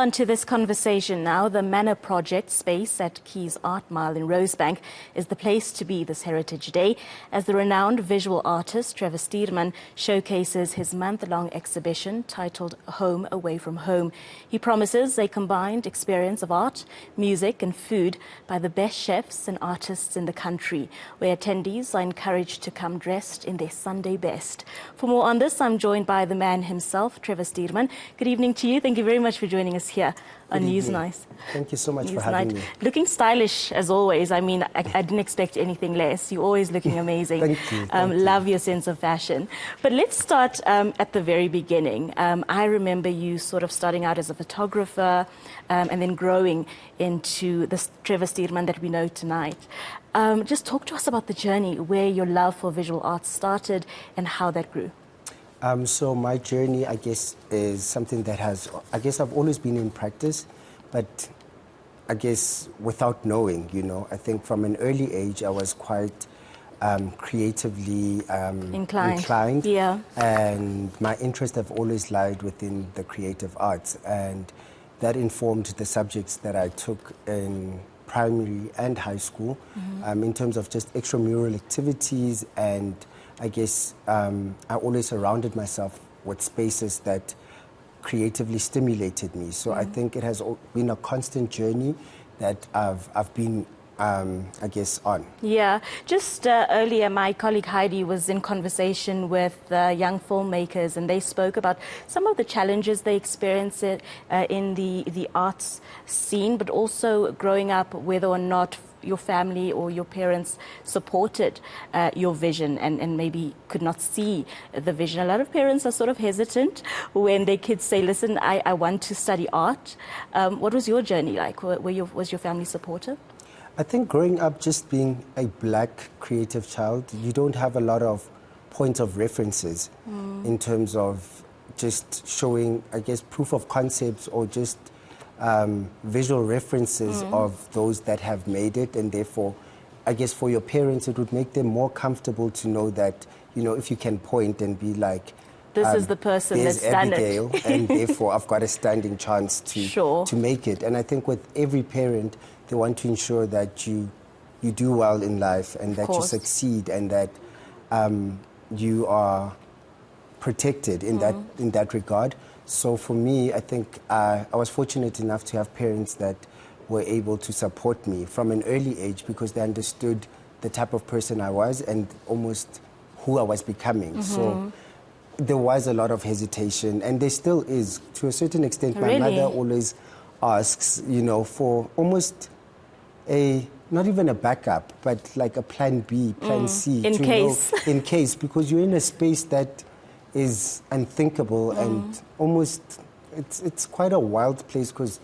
On to this conversation now. The Manor Project Space at Keys Art Mile in Rosebank is the place to be this Heritage Day, as the renowned visual artist Trevor Stuurman showcases his month-long exhibition titled Home Away from Home. He promises a combined experience of art, music and food by the best chefs and artists in the country, where attendees are encouraged to come dressed in their Sunday best. For more on this, I'm joined by the man himself, Trevor Stuurman. Good evening to you. Thank you very much for joining us here on Newsnight. Thank you so much for having me. Looking stylish as always. I mean, I didn't expect anything less. You're always looking amazing. Thank you. Thank you. Love your sense of fashion. But let's start at the very beginning. I remember you sort of starting out as a photographer and then growing into this Trevor Stuurman that we know tonight. Just talk to us about the journey, where your love for visual arts started and how that grew. So my journey, I guess, is something that I've always been in practice, but I guess without knowing, I think from an early age I was quite creatively inclined. Yeah. And my interests have always lied within the creative arts, and that informed the subjects that I took in primary and high school, in terms of just extramural activities. And I guess I always surrounded myself with spaces that creatively stimulated me. So I think it has been a constant journey that I've been, I guess, on. Yeah. Just earlier, my colleague Heidi was in conversation with young filmmakers, and they spoke about some of the challenges they experience in the arts scene, but also growing up, whether or not your family or your parents supported your vision and maybe could not see the vision. A lot of parents are sort of hesitant when their kids say, listen, I want to study art. What was your journey like? Was your family supportive? I think growing up, just being a black creative child, you don't have a lot of points of references in terms of just showing, I guess, proof of concepts or just visual references of those that have made it. And therefore, I guess for your parents, it would make them more comfortable to know that, if you can point and be like, this is the person that's done Abigail, it. and therefore I've got a standing chance to make it. And I think with every parent, they want to ensure that you do well in life and that you succeed and that you are protected in that regard. So for me, I think I was fortunate enough to have parents that were able to support me from an early age, because they understood the type of person I was and almost who I was becoming. So there was a lot of hesitation, and there still is to a certain extent. My mother always asks, for almost not even a backup, but like a plan B, plan C. In case, because you're in a space that is unthinkable and almost, it's quite a wild place, because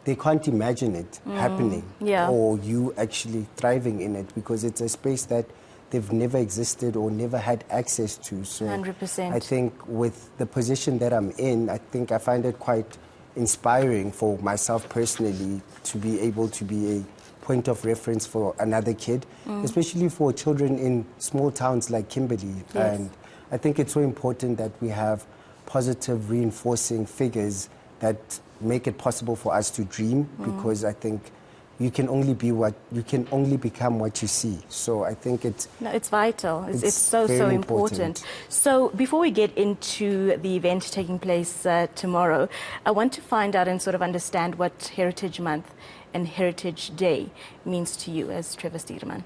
they can't imagine it happening or you actually thriving in it, because it's a space that they've never existed or never had access to. So 100%. I think with the position that I'm in, I think I find it quite inspiring for myself personally to be able to be a point of reference for another kid, especially for children in small towns like Kimberley. Yes. And I think it's so important that we have positive reinforcing figures that make it possible for us to dream, because I think you can only become what you see. So I think it's vital. It's so important. So before we get into the event taking place tomorrow, I want to find out and sort of understand what Heritage Month and Heritage Day means to you as Trevor Stuurman.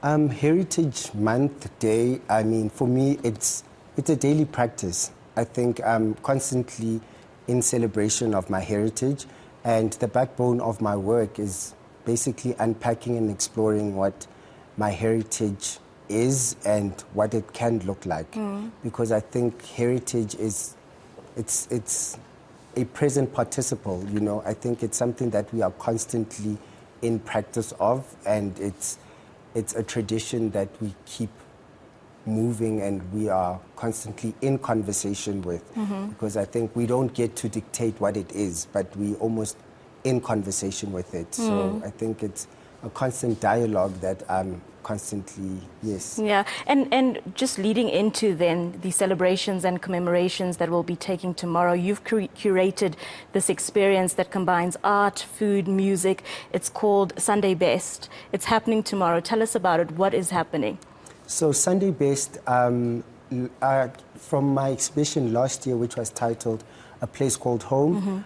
Heritage Month Day, I mean, for me, it's a daily practice. I think I'm constantly in celebration of my heritage, and the backbone of my work is basically unpacking and exploring what my heritage is and what it can look like. Because I think heritage is, it's a present participle, I think it's something that we are constantly in practice of, and it's a tradition that we keep moving and we are constantly in conversation with, because I think we don't get to dictate what it is, but we almost in conversation with it. So I think it's a constant dialogue that I'm constantly, yes. Yeah, and just leading into then the celebrations and commemorations that will be taking tomorrow, you've curated this experience that combines art, food, music. It's called Sunday Best. It's happening tomorrow. Tell us about it. What is happening? So Sunday Best, from my exhibition last year, which was titled A Place Called Home,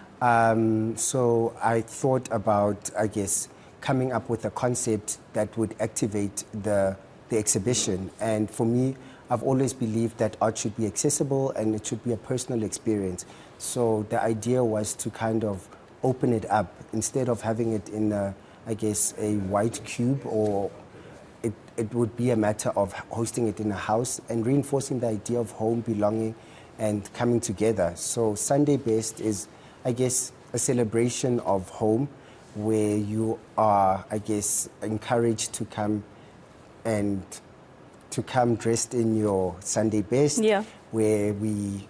so I thought about, I guess, coming up with a concept that would activate the exhibition. And for me, I've always believed that art should be accessible and it should be a personal experience. So the idea was to kind of open it up instead of having it in, I guess, a white cube, or it would be a matter of hosting it in a house and reinforcing the idea of home, belonging, and coming together. So Sunday Best is, I guess, a celebration of home, where you are, I guess, encouraged to come dressed in your Sunday best, where we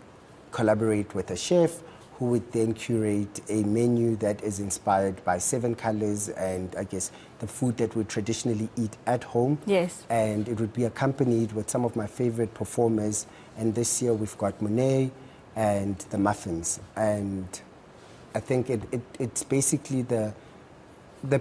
collaborate with a chef who would then curate a menu that is inspired by 7 colors and, I guess, the food that we traditionally eat at home. Yes. And it would be accompanied with some of my favorite performers. And this year we've got Monet and the Muffins. And I think it's basically the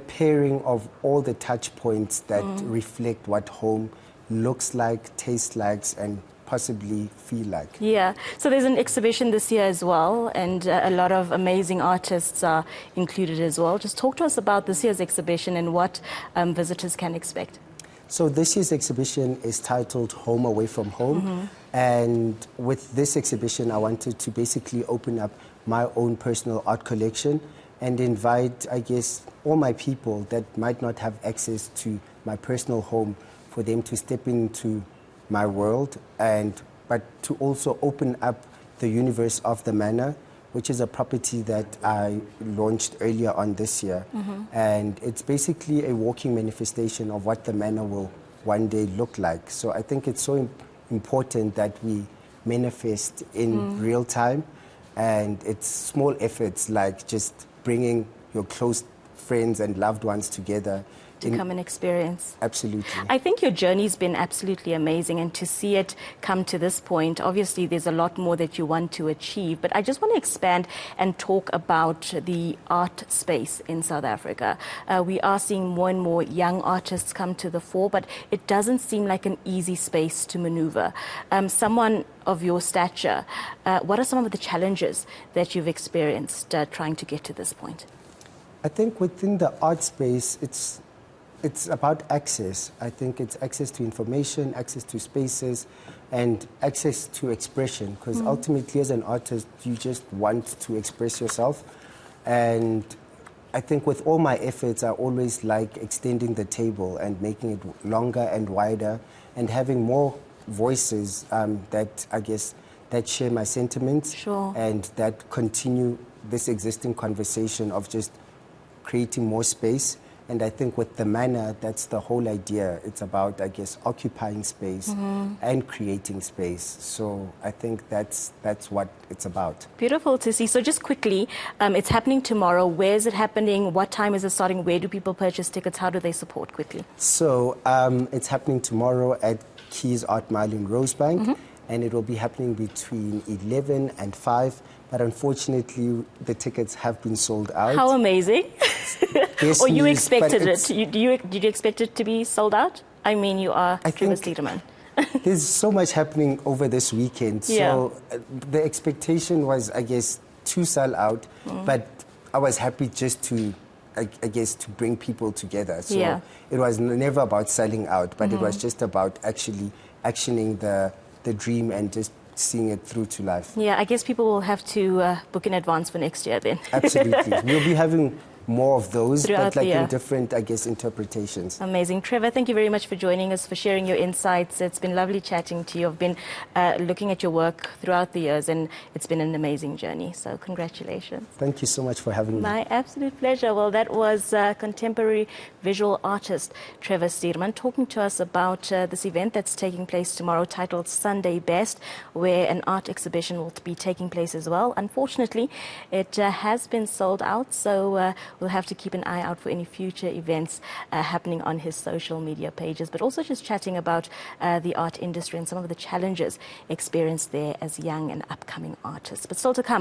pairing of all the touch points that reflect what home looks like, tastes like, and possibly feel like. Yeah, so there's an exhibition this year as well, and a lot of amazing artists are included as well. Just talk to us about this year's exhibition and what visitors can expect. So this year's exhibition is titled Home Away from Home. And with this exhibition, I wanted to basically open up my own personal art collection and invite, I guess, all my people that might not have access to my personal home, for them to step into my world, but to also open up the universe of the Manor, which is a property that I launched earlier on this year. And it's basically a walking manifestation of what the Manor will one day look like. So I think it's so important that we manifest in real time, and it's small efforts like just bringing your close friends and loved ones together to come and experience. Absolutely. I think your journey's been absolutely amazing, and to see it come to this point, obviously there's a lot more that you want to achieve, but I just want to expand and talk about the art space in South Africa. We are seeing more and more young artists come to the fore, but it doesn't seem like an easy space to maneuver. Someone of your stature, what are some of the challenges that you've experienced trying to get to this point? I think within the art space, it's about access. I think it's access to information, access to spaces, and access to expression. Because ultimately, as an artist, you just want to express yourself. And I think with all my efforts, I always like extending the table and making it longer and wider, and having more voices that, I guess, that share my sentiments. Sure. And that continue this existing conversation of just creating more space. And I think with the Manor, that's the whole idea. It's about, I guess, occupying space and creating space. So I think that's what it's about. Beautiful to see. So just quickly, it's happening tomorrow. Where is it happening? What time is it starting? Where do people purchase tickets? How do they support quickly? So it's happening tomorrow at Keys Art Mile in Rosebank. And it will be happening between 11 and 5. But unfortunately, the tickets have been sold out. How amazing. Or you expected it. Did you expect it to be sold out? I mean, you are Trevor Stuurman. There's so much happening over this weekend. So the expectation was, I guess, to sell out. But I was happy just to, I guess, to bring people together. So it was never about selling out, but it was just about actually actioning the dream and just seeing it through to life. Yeah, I guess people will have to book in advance for next year then. Absolutely. We'll be having more of those, throughout but like the year. in different, I guess, interpretations. Amazing. Trevor, thank you very much for joining us, for sharing your insights. It's been lovely chatting to you. I've been looking at your work throughout the years, and it's been an amazing journey. So congratulations. Thank you so much for having me. My absolute pleasure. Well, that was contemporary visual artist Trevor Stuurman talking to us about this event that's taking place tomorrow, titled Sunday Best, where an art exhibition will be taking place as well. Unfortunately, it has been sold out, so we'll have to keep an eye out for any future events happening on his social media pages, but also just chatting about the art industry and some of the challenges experienced there as young and upcoming artists. But still to come.